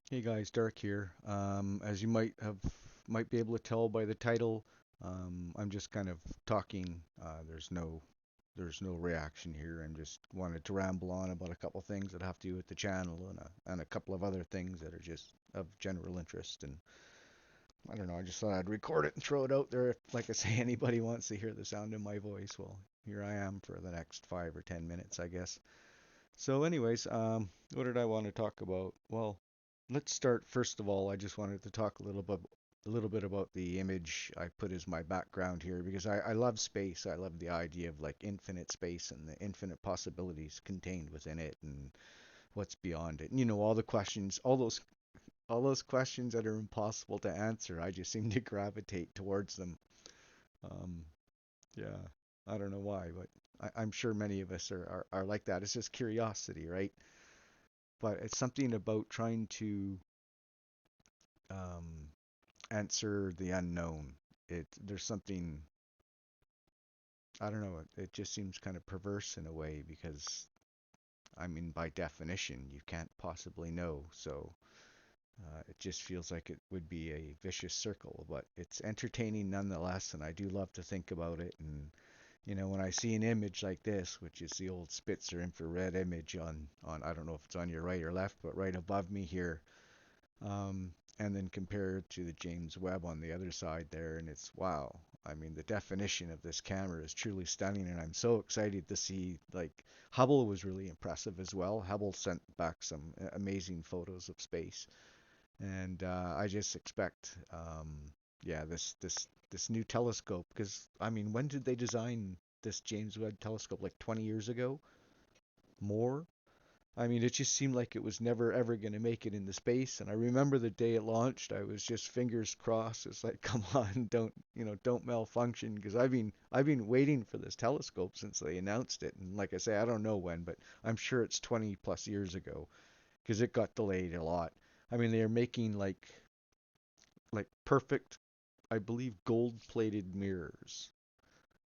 Hey guys, Dark here. As you might be able to tell by the title, I'm just kind of talking. There's no reaction here. I'm just wanted to ramble on about a couple things that have to do with the channel and a couple of other things that are just of general interest. And I don't know, I just thought I'd record it and throw it out there. If, like I say, anybody wants to hear the sound of my voice, well, here I am for the next 5 or 10 minutes, I guess. So, anyways, what did I want to talk about? Well, let's start first of all. I just wanted to talk a little bit about the image I put as my background here because I love space. I love the idea of like infinite space and the infinite possibilities contained within it and what's beyond it. And, all the questions, all those questions that are impossible to answer. I just seem to gravitate towards them. Um, yeah, I don't know why, but I'm sure many of us are like that. It's just curiosity, right? But it's something about trying to um, answer the unknown. There's something, I don't know, it just seems kind of perverse in a way because I mean by definition you can't possibly know. So it just feels like it would be a vicious circle, but it's entertaining nonetheless, and I do love to think about it. And when I see an image like this, which is the old Spitzer infrared image on I don't know if it's on your right or left, but right above me here, and then compare it to the James Webb on the other side there, and it's wow. I mean, the definition of this camera is truly stunning, and I'm so excited to see. Like, Hubble was really impressive as well. Hubble sent back some amazing photos of space, and I just expect, yeah, this new telescope. Because I mean, when did they design this James Webb telescope? Like 20 years ago? More? I mean, it just seemed like it was never ever going to make it into space. And I remember the day it launched, I was just fingers crossed. It's like, come on, don't malfunction, because I've been waiting for this telescope since they announced it. And like I say, I don't know when, but I'm sure it's 20 plus years ago because it got delayed a lot. I mean, they're making like perfect, I believe, gold-plated mirrors,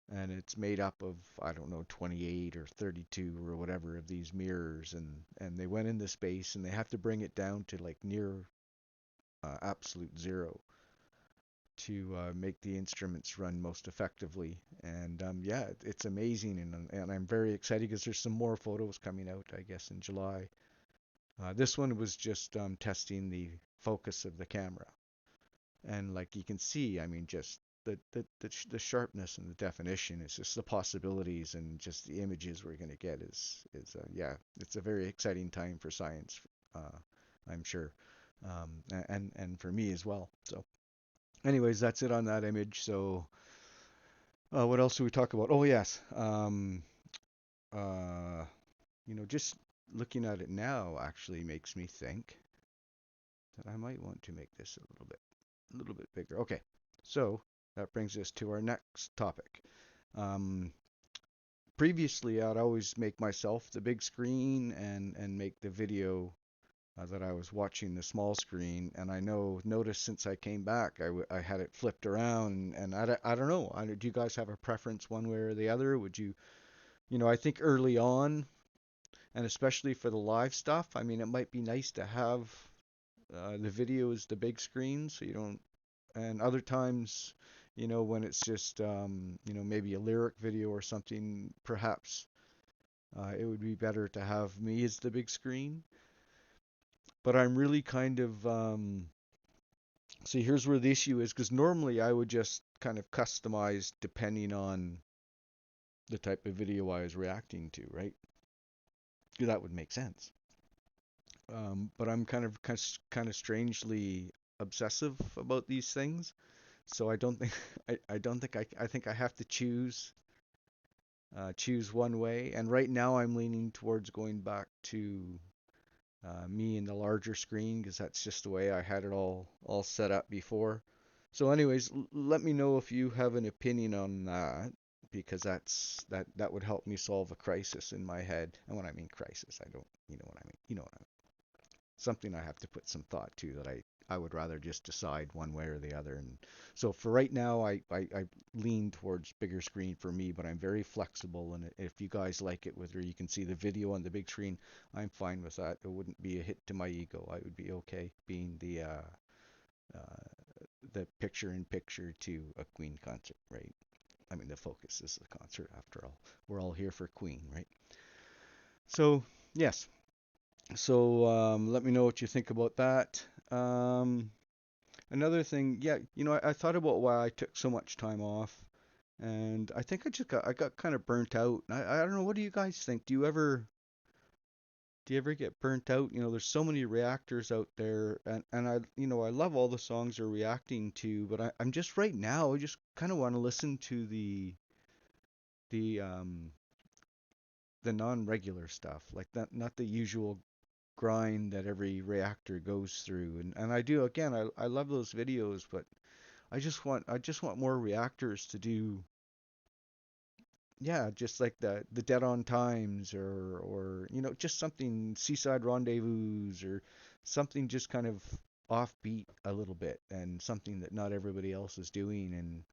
and it's made up of I don't know 28 or 32 or whatever of these mirrors, and they went into space and they have to bring it down to like near absolute zero to make the instruments run most effectively. And yeah, it's amazing, and I'm very excited because there's some more photos coming out, I guess, in July. This one was just testing the focus of the camera, and like you can see, I mean, just the sharpness and the definition is just the possibilities and just the images we're going to get is yeah, it's a very exciting time for science, uh, I'm sure, and for me as well. So, anyways, that's it on that image. So, what else do we talk about? Oh yes, uh, just looking at it now actually makes me think that I might want to make this a little bit bigger. Okay, so that brings us to our next topic. Um, Previously, I'd always make myself the big screen and make the video that I was watching the small screen. And I noticed since I came back, I had it flipped around. And I don't know. Do you guys have a preference one way or the other? Would I think early on, and especially for the live stuff, I mean, it might be nice to have the video as the big screen so you don't, and other times, when it's just, maybe a lyric video or something, perhaps it would be better to have me as the big screen. But I'm really kind of, see, here's where the issue is, because normally I would just kind of customize depending on the type of video I was reacting to, right? That would make sense. But I'm kind of strangely obsessive about these things. So I don't think I don't think I think I have to choose one way. And right now I'm leaning towards going back to me and the larger screen because that's just the way I had it all set up before. So, anyways, let me know if you have an opinion on that because that would help me solve a crisis in my head. And when I mean crisis, I don't, you know what I mean. You know what I mean. something I have to put some thought to, that I would rather just decide one way or the other. And so for right now, I lean towards bigger screen for me, but I'm very flexible. And if you guys like it, whether you can see the video on the big screen, I'm fine with that. It wouldn't be a hit to my ego. I would be okay being uh, the picture-in-picture to a Queen concert, right? I mean, the focus is the concert after all. We're all here for Queen, right? So, yes. So, let me know what you think about that. Um, Another thing, yeah, I thought about why I took so much time off, and I think I got kind of burnt out. I don't know, what do you guys think? Do you ever get burnt out? There's so many reactors out there, and I love all the songs they're reacting to, but I'm just right now, I just kind of want to listen to the the non-regular stuff, like that, not the usual grind that every reactor goes through. And I do, again, I love those videos, but I just want more reactors to do, yeah, just like the Dead on Times, or just something Seaside Rendezvous, or something just kind of offbeat a little bit, and something that not everybody else is doing. And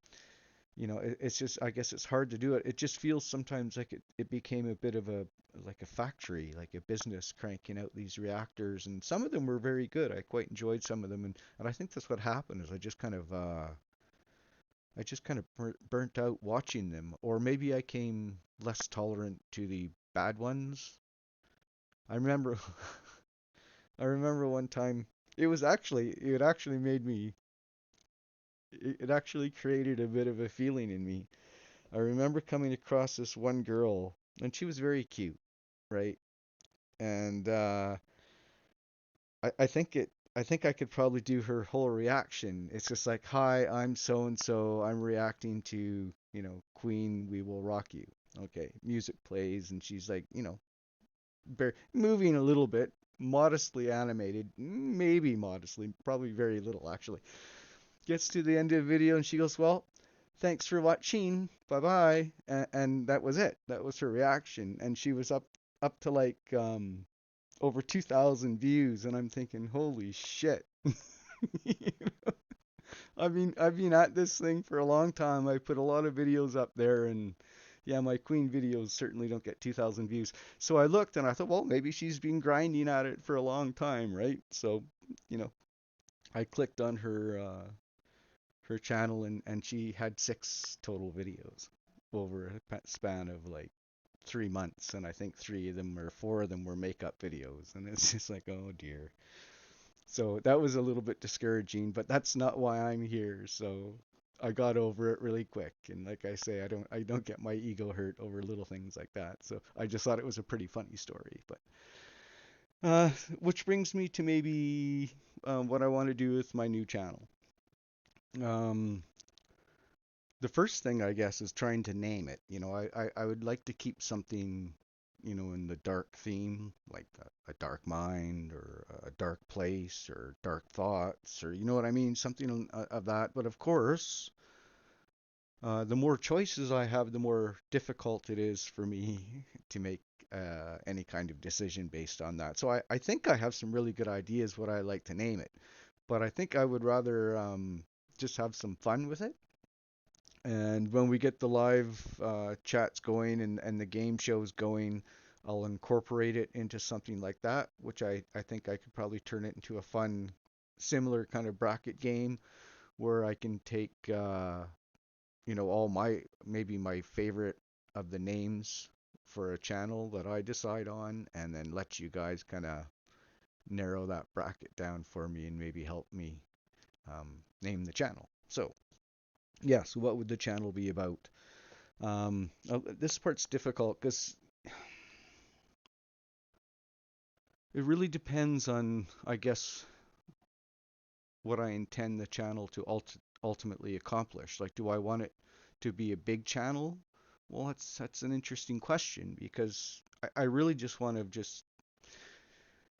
it's just, I guess it's hard to do it. It just feels sometimes like it became a bit of a, like a factory, like a business cranking out these reactors, and some of them were very good. I quite enjoyed some of them, and I think that's what happened, is I just kind of burnt out watching them, or maybe I came less tolerant to the bad ones. I remember I remember one time, it actually made me, it actually created a bit of a feeling in me. I remember coming across this one girl, and she was very cute, right? And I think I could probably do her whole reaction. It's just like, "Hi, I'm so and so. I'm reacting to, Queen, We Will Rock You." Okay, music plays, and she's like, moving a little bit, modestly animated, maybe modestly, probably very little actually. Gets to the end of the video, and she goes, "Well, thanks for watching. Bye bye." And that was it. That was her reaction, and she was up to like over 2,000 views, and I'm thinking, holy shit. I've been at this thing for a long time. I put a lot of videos up there, and yeah, my Queen videos certainly don't get 2,000 views. So I looked and I thought, well, maybe she's been grinding at it for a long time, right? So, you know, I clicked on her channel, and she had 6 total videos over a span of like 3 months, and I think 3 of them or 4 of them were makeup videos, and it's just like, oh dear. So that was a little bit discouraging, but that's not why I'm here. So I got over it really quick, and like I say, I don't get my ego hurt over little things like that. So I just thought it was a pretty funny story. But uh, which brings me to maybe what I want to do with my new channel. Um, the first thing, I guess, is trying to name it. I would like to keep something, in the dark theme, like a dark mind, or a dark place, or dark thoughts, or you know what I mean, something of that. But of course, the more choices I have, the more difficult it is for me to make any kind of decision based on that. So I think I have some really good ideas what I like to name it, but I think I would rather just have some fun with it. And when we get the live chats going, and the game shows going, I'll incorporate it into something like that, which I think I could probably turn it into a fun, similar kind of bracket game, where I can take, all maybe my favorite of the names for a channel that I decide on, and then let you guys kind of narrow that bracket down for me, and maybe help me name the channel. So, yeah, so what would the channel be about? This part's difficult because it really depends on, I guess, what I intend the channel to ultimately accomplish. Like, do I want it to be a big channel? Well, that's an interesting question, because I really just want to just,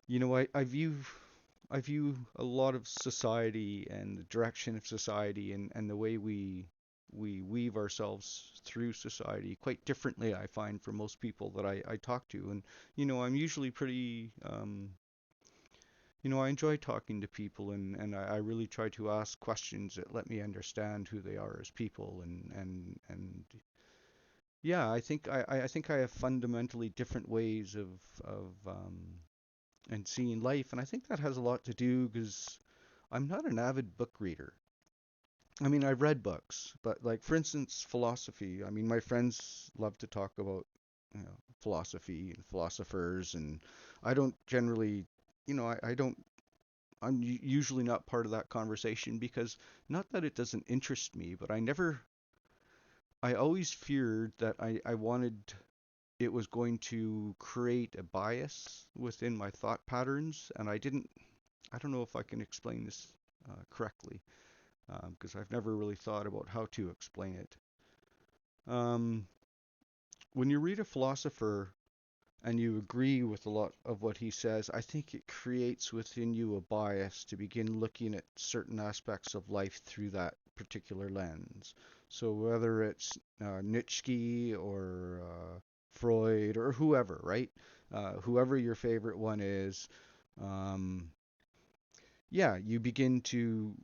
I view a lot of society and the direction of society, and the way we weave ourselves through society quite differently, I find, for most people that I talk to. And I'm usually pretty I enjoy talking to people, and I really try to ask questions that let me understand who they are as people, and yeah, I think I have fundamentally different ways of and seeing life, and I think that has a lot to do because I'm not an avid book reader. I mean, I've read books, but like for instance, philosophy. I mean, my friends love to talk about, philosophy and philosophers, and I don't generally, I don't. Usually not part of that conversation because not that it doesn't interest me, but I always feared that I wanted it was going to create a bias within my thought patterns, and I don't know if I can explain this correctly because I've never really thought about how to explain it. Um, when you read a philosopher and you agree with a lot of what he says, I think it creates within you a bias to begin looking at certain aspects of life through that particular lens. So whether it's Nietzsche or Freud or whoever, right? Whoever your favorite one is, um, yeah, you begin to,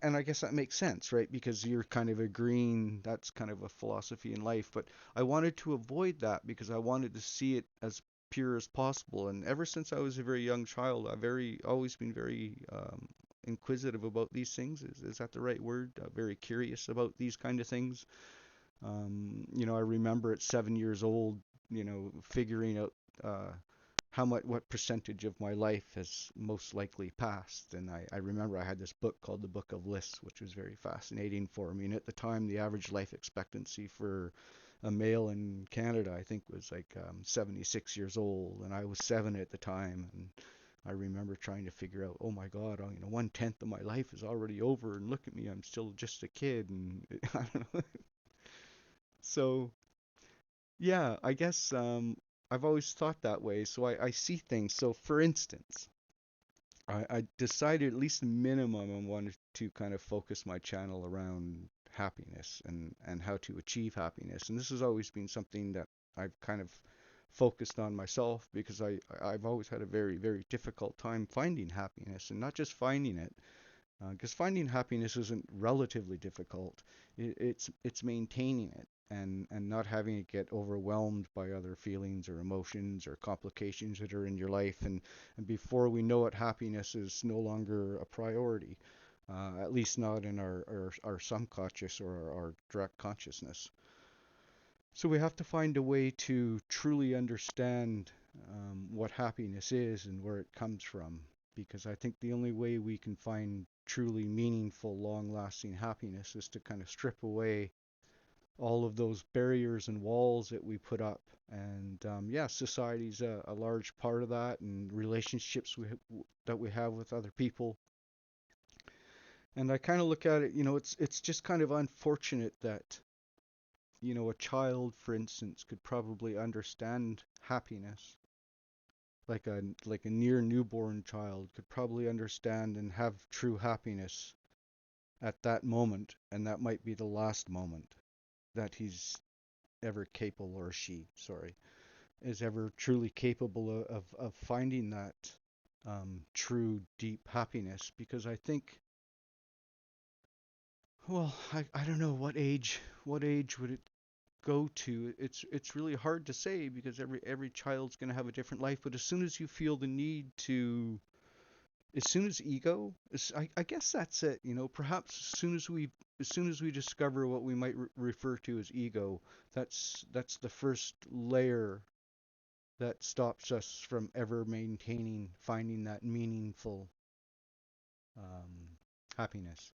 and I guess that makes sense, right? Because you're kind of agreeing that's kind of a philosophy in life. But I wanted to avoid that because I wanted to see it as pure as possible. And ever since I was a very young child, I've always been very inquisitive about these things. Is that the right word? Very curious about these kind of things. I remember at 7 years old, figuring out what percentage of my life has most likely passed. And I remember I had this book called The Book of Lists, which was very fascinating for me. And at the time, the average life expectancy for a male in Canada, I think, was like 76 years old, and I was 7 at the time. And I remember trying to figure out, oh my God, 1/10 of my life is already over, and look at me, I'm still just a kid, and I don't know. So yeah, I guess I've always thought that way. So I see things. So for instance, I decided at least a minimum I wanted to kind of focus my channel around happiness and how to achieve happiness. And this has always been something that I've kind of focused on myself because I've always had a very, very difficult time finding happiness and not just finding it, because finding happiness isn't relatively difficult. It's maintaining it and not having it get overwhelmed by other feelings or emotions or complications that are in your life. And before we know it, happiness is no longer a priority, at least not in our subconscious or our direct consciousness. So we have to find a way to truly understand what happiness is and where it comes from, because I think the only way we can find truly meaningful, long-lasting happiness is to kind of strip away all of those barriers and walls that we put up. And yeah, society's a large part of that, and relationships that we have with other people. And I kind of look at it, it's just kind of unfortunate that a child, for instance, could probably understand happiness, like a near newborn child could probably understand and have true happiness at that moment, and that might be the last moment that he's ever capable, or she, sorry, is ever truly capable of finding that true, deep happiness. Because I think, well, I don't know what age would it go to. It's really hard to say because every child's going to have a different life. But as soon as you feel the need to, as soon as ego, I guess that's it. Perhaps as soon as we discover what we might refer to as ego, that's the first layer that stops us from ever finding that meaningful um, happiness.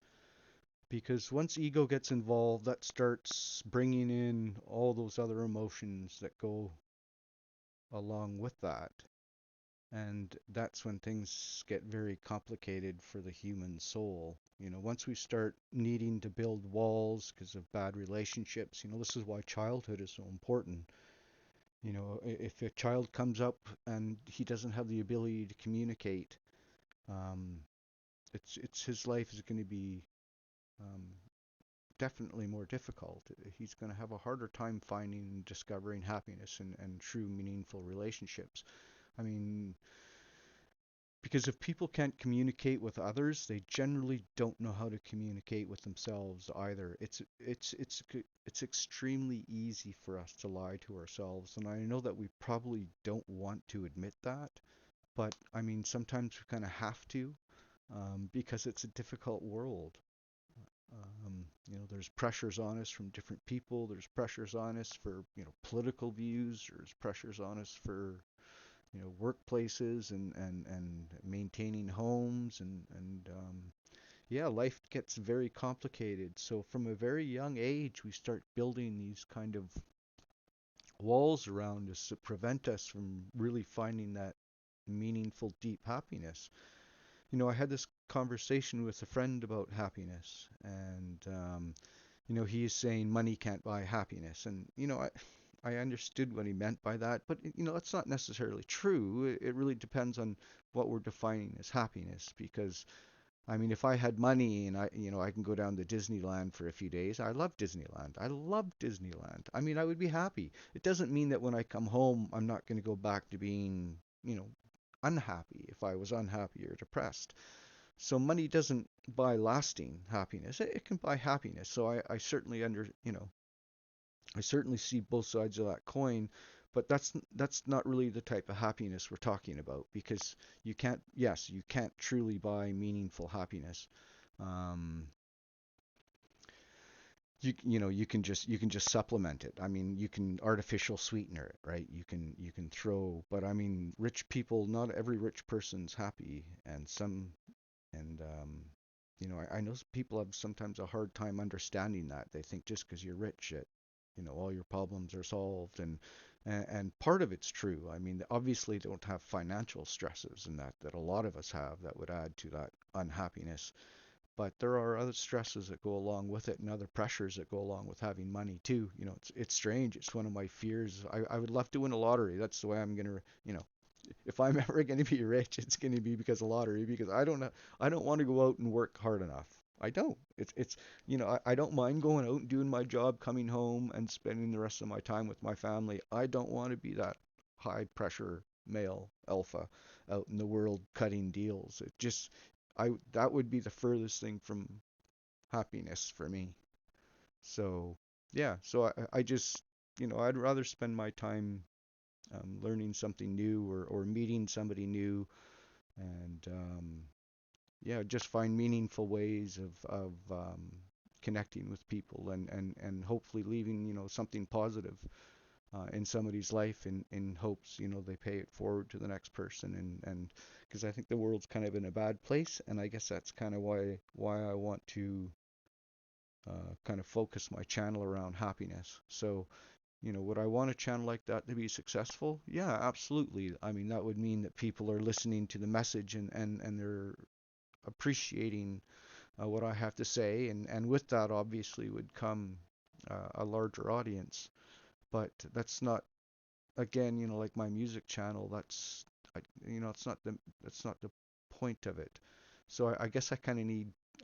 Because once ego gets involved, that starts bringing in all those other emotions that go along with that. And that's when things get very complicated for the human soul. Once we start needing to build walls because of bad relationships, this is why childhood is so important. If a child comes up and he doesn't have the ability to communicate, um, it's his life is going to be um, definitely more difficult. He's going to have a harder time finding and discovering happiness and true meaningful relationships. I mean, Because if people can't communicate with others, they generally don't know how to communicate with themselves either. It's extremely easy for us to lie to ourselves, and I know that we probably don't want to admit that, but I mean sometimes we kind of have to, because it's a difficult world. There's pressures on us from different people. There's pressures on us for, political views. There's pressures on us for, workplaces and maintaining homes and yeah, life gets very complicated. So from a very young age, we start building these kind of walls around us to prevent us from really finding that meaningful, deep happiness. I had this conversation with a friend about happiness, and he is saying money can't buy happiness, and I understood what he meant by that, but that's not necessarily true. It really depends on what we're defining as happiness, because I mean, if I had money and I can go down to Disneyland for a few days, I love Disneyland. I love Disneyland. I mean, I would be happy. It doesn't mean that when I come home, I'm not going to go back to being, unhappy if I was unhappy or depressed. So money doesn't buy lasting happiness. It can buy happiness. So I certainly I certainly see both sides of that coin, but that's not really the type of happiness we're talking about, because yes, you can't truly buy meaningful happiness. Um, you can just supplement it. I mean, you can artificial sweetener it, right? You can throw, but I mean, rich people, not every rich person's happy, and I know people have sometimes a hard time understanding that. They think just because you're rich, all your problems are solved, and part of it's true. I mean, obviously, they don't have financial stresses and that a lot of us have that would add to that unhappiness. But there are other stresses that go along with it and other pressures that go along with having money too. It's strange. It's one of my fears. I would love to win a lottery. That's the way I'm gonna, if I'm ever going to be rich, it's going to be because of lottery, because I don't want to go out and work hard enough. I don't. I don't mind going out and doing my job, coming home and spending the rest of my time with my family. I don't want to be that high pressure male alpha out in the world cutting deals. That would be the furthest thing from happiness for me. So, yeah, so I just, I'd rather spend my time learning something new, or meeting somebody new, and yeah, just find meaningful ways of connecting with people, and hopefully leaving something positive in somebody's life, in hopes they pay it forward to the next person, and because I think the world's kind of in a bad place, and I guess that's kind of why I want to kind of focus my channel around happiness. So would I want a channel like that to be successful? Yeah, absolutely. I mean, that would mean that people are listening to the message, and they're appreciating what I have to say, and with that obviously would come a larger audience. But that's not, again, like my music channel, it's not the point of it. So I guess I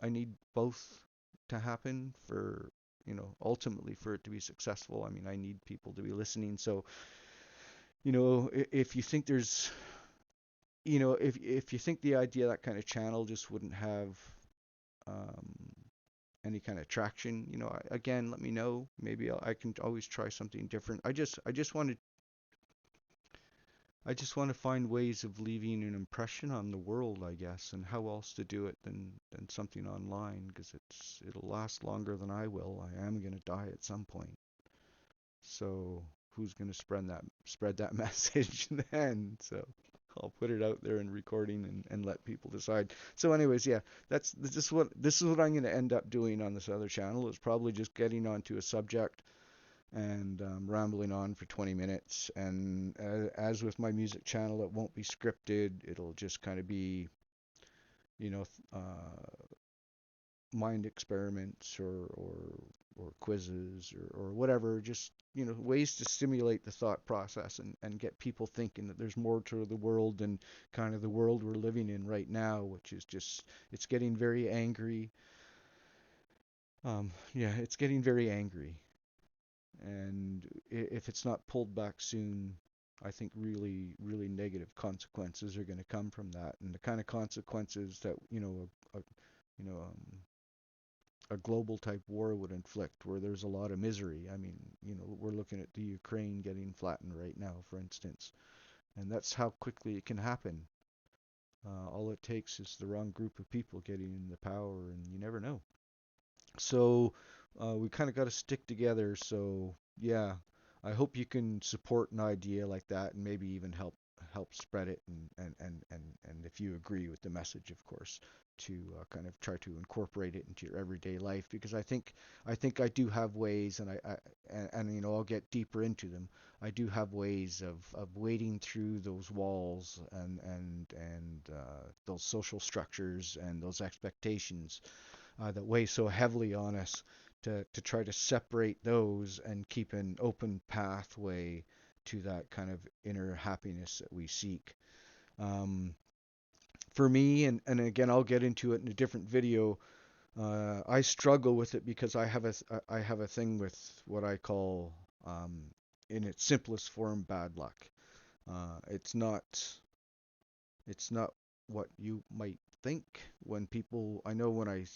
need both to happen for, ultimately for it to be successful. I mean, I need people to be listening. So, if you think if you think the idea of that kind of channel just wouldn't have um, any kind of traction, again, let me know. Maybe I can always try something different. I just want to find ways of leaving an impression on the world, I guess, and how else to do it than something online, because it'll last longer than I will. I am going to die at some point. So who's going to spread that message then? So I'll put it out there in recording, and let people decide. So anyways, yeah, this is what I'm going to end up doing on this other channel, is probably just getting onto a subject and rambling on for 20 minutes. And as with my music channel, it won't be scripted. It'll just kind of be, you know, mind experiments, or quizzes, or whatever. Just ways to stimulate the thought process, and get people thinking that there's more to the world than kind of the world we're living in right now, which is just, it's getting very angry. Yeah, it's getting very angry, and if it's not pulled back soon, I think really, really negative consequences are going to come from that, and the kind of consequences that you know, a global type war would inflict, where there's a lot of misery. I mean, we're looking at the Ukraine getting flattened right now, for instance, and that's how quickly it can happen. All it takes is the wrong group of people getting in the power, and you never know. So we kind of got to stick together. So yeah, I hope you can support an idea like that and maybe even help spread it and if you agree with the message, of course, to kind of try to incorporate it into your everyday life because I think I do have ways and I'll get deeper into them. I do have ways of wading through those walls and those social structures and those expectations that weigh so heavily on us to try to separate those and keep an open pathway to that kind of inner happiness that we seek. Um, for me, and again, I'll get into it in a different video. I struggle with it because I have a thing with what I call, in its simplest form, bad luck. It's not what you might think when people, I know when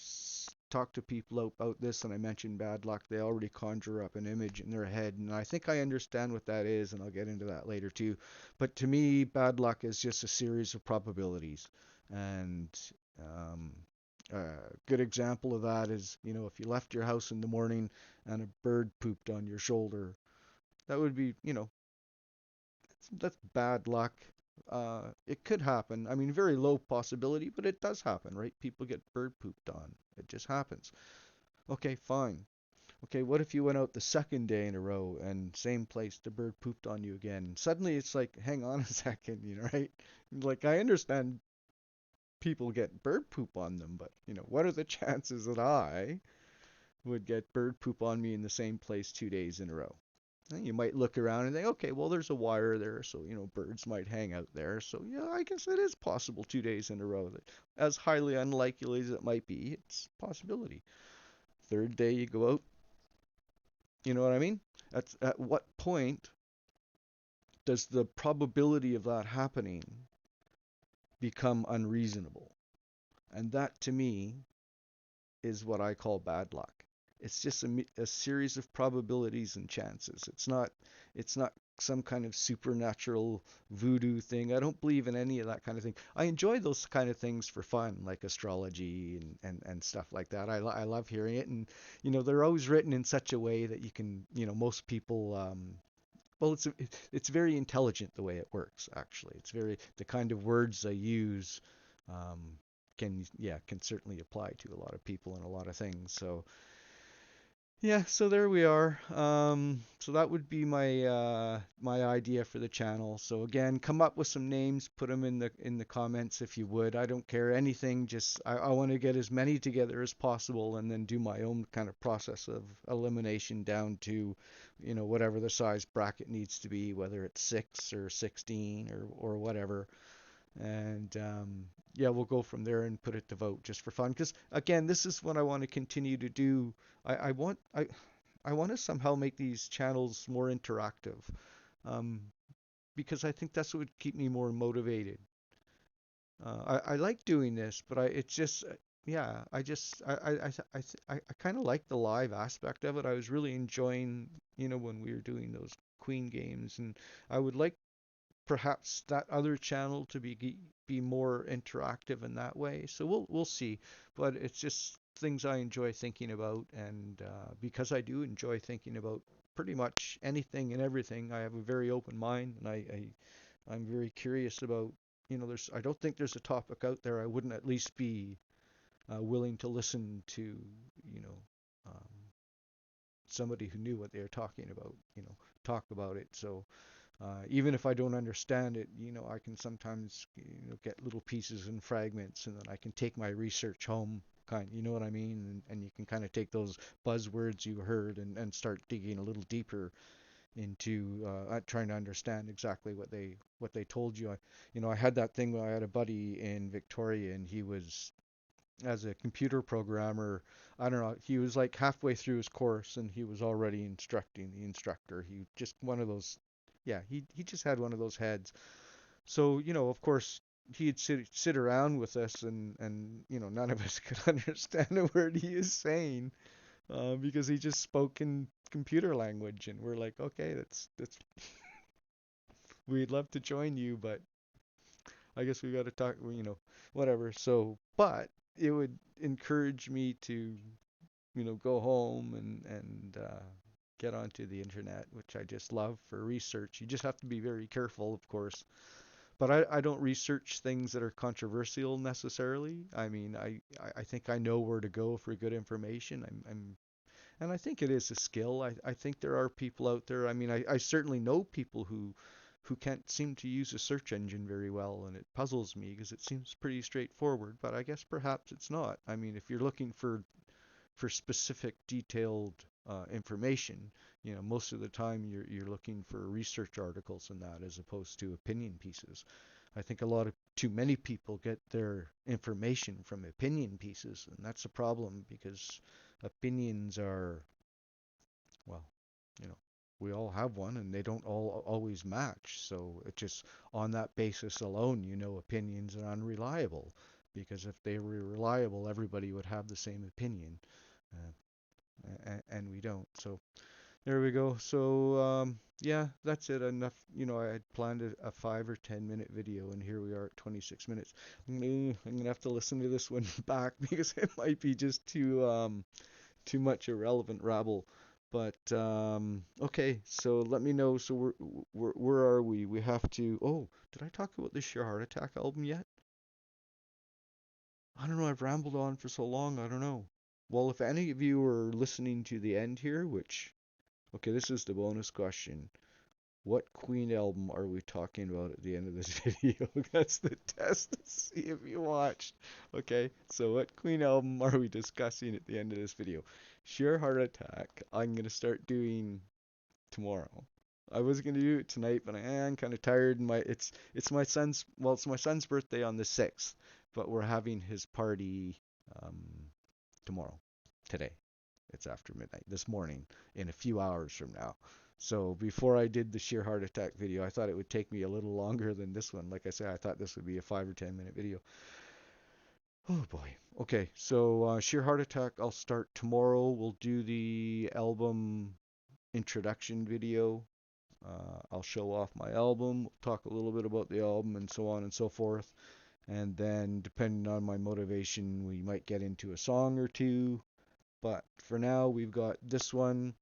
talk to people about this and I mention bad luck, they already conjure up an image in their head. And I think I understand what that is, and I'll get into that later too. But to me, bad luck is just a series of probabilities. And um, a good example of that is, if you left your house in the morning and a bird pooped on your shoulder, that would be, that's bad luck. It could happen. I mean, very low possibility, but it does happen, right? People get bird pooped on. It just happens. Okay, fine. Okay, what if you went out the second day in a row and same place, the bird pooped on you again? Suddenly it's like, hang on a second, right? Like, I understand people get bird poop on them, but, what are the chances that I would get bird poop on me in the same place 2 days in a row? You might look around and think, okay, well, there's a wire there, so, birds might hang out there. So, yeah, I guess it is possible 2 days in a row. That, as highly unlikely as it might be, it's a possibility. Third day you go out, you know what I mean? At what point does the probability of that happening become unreasonable? And that to me is what I call bad luck. It's just a series of probabilities and chances. It's not some kind of supernatural voodoo thing. I don't believe in any of that kind of thing. I enjoy those kind of things for fun, like astrology and stuff like that. I love hearing it, and they're always written in such a way that you can, most people. Well, it's very intelligent the way it works. Actually, it's very the kind of words they use um, can certainly apply to a lot of people and a lot of things. So yeah, so there we are. So that would be my idea for the channel. So again, come up with some names, put them in the comments if you would. I don't care anything. Just I want to get as many together as possible, and then do my own kind of process of elimination down to, whatever the size bracket needs to be, whether it's 6 or 16 or whatever. And yeah, we'll go from there and put it to vote just for fun. Because again, this is what I want to continue to do. I want to somehow make these channels more interactive, um, because I think that's what would keep me more motivated. I like doing this, but it's just yeah, I kind of like the live aspect of it. I was really enjoying, when we were doing those Queen games, and I would like perhaps that other channel to be more interactive in that way. So we'll see, but it's just things I enjoy thinking about, and because I do enjoy thinking about pretty much anything and everything, I have a very open mind, and I'm very curious about. There's I don't think there's a topic out there I wouldn't at least be willing to listen to. You know. Um, Somebody who knew what they were talking about, talk about it. So even if I don't understand it, I can sometimes, get little pieces and fragments, and then I can take my research home. You know what I mean? And you can kind of take those buzzwords you heard and start digging a little deeper into trying to understand exactly what they told you. I had that thing where I had a buddy in Victoria, and he was as a computer programmer, I don't know, he was like halfway through his course and he was already instructing the instructor. He just one of those, Yeah, he just had one of those heads. So, of course, he'd sit around with us, and none of us could understand a word he is saying, because he just spoke in computer language, and we're like, okay, that's we'd love to join you, but I guess we got to talk, whatever. So, but it would encourage me to, go home and get onto the internet, which I just love for research. You just have to be very careful, of course. But I don't research things that are controversial necessarily. I mean, I think I know where to go for good information. And I think it is a skill. I think there are people out there. I mean, I certainly know people who can't seem to use a search engine very well, and it puzzles me because it seems pretty straightforward, but I guess perhaps it's not. I mean, if you're looking for specific, detailed information, most of the time you're looking for research articles and that as opposed to opinion pieces. I think a lot of too many people get their information from opinion pieces, and that's a problem because opinions are, well, you know, we all have one and they don't all always match. So it just on that basis alone, opinions are unreliable because if they were reliable, everybody would have the same opinion. And we don't. So there we go. So yeah, that's it. Enough. I had planned a 5 or 10 minute video, and here we are at 26 minutes. I'm gonna have to listen to this one back because it might be just too much irrelevant rabble. But okay, so let me know. So where are we? We have to. Oh, did I talk about the Sheer Heart Attack album yet? I don't know. I've rambled on for so long. I don't know. Well, if any of you are listening to the end here, which okay, this is the bonus question. What Queen album are we talking about at the end of this video? That's the test to see if you watched. Okay, so what Queen album are we discussing at the end of this video? Sheer Heart Attack, I'm gonna start doing tomorrow. I was gonna do it tonight, but I'm kind of tired. And it's my son's birthday on the 6th, but we're having his party um, tomorrow, today. It's after midnight this morning, in a few hours from now. So before I did the sheer heart attack video, I thought it would take me a little longer than this one. Like I said, I thought this would be a 5 or 10 minute video. Oh boy. Okay, so sheer heart attack. I'll start tomorrow. We'll do the album introduction video. I'll show off my album, talk a little bit about the album, and so on and so forth. And then, depending on my motivation, we might get into a song or two. But for now, we've got this one.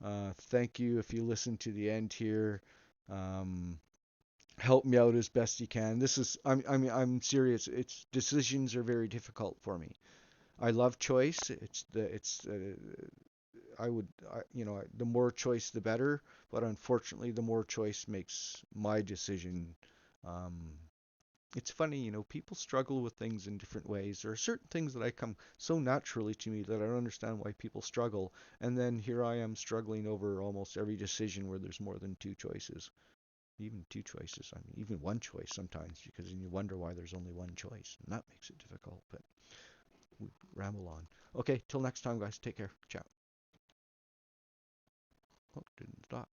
Thank you if you listen to the end here. Um, Help me out as best you can. I'm serious. It's decisions are very difficult for me. I love choice. The more choice the better. But unfortunately, the more choice makes my decision um, it's funny, people struggle with things in different ways. There are certain things that I come so naturally to me that I don't understand why people struggle. And then here I am struggling over almost every decision where there's more than two choices. Even two choices. I mean, even one choice sometimes, because then you wonder why there's only one choice. And that makes it difficult, but we ramble on. Okay, till next time, guys. Take care. Ciao. Oh, didn't stop.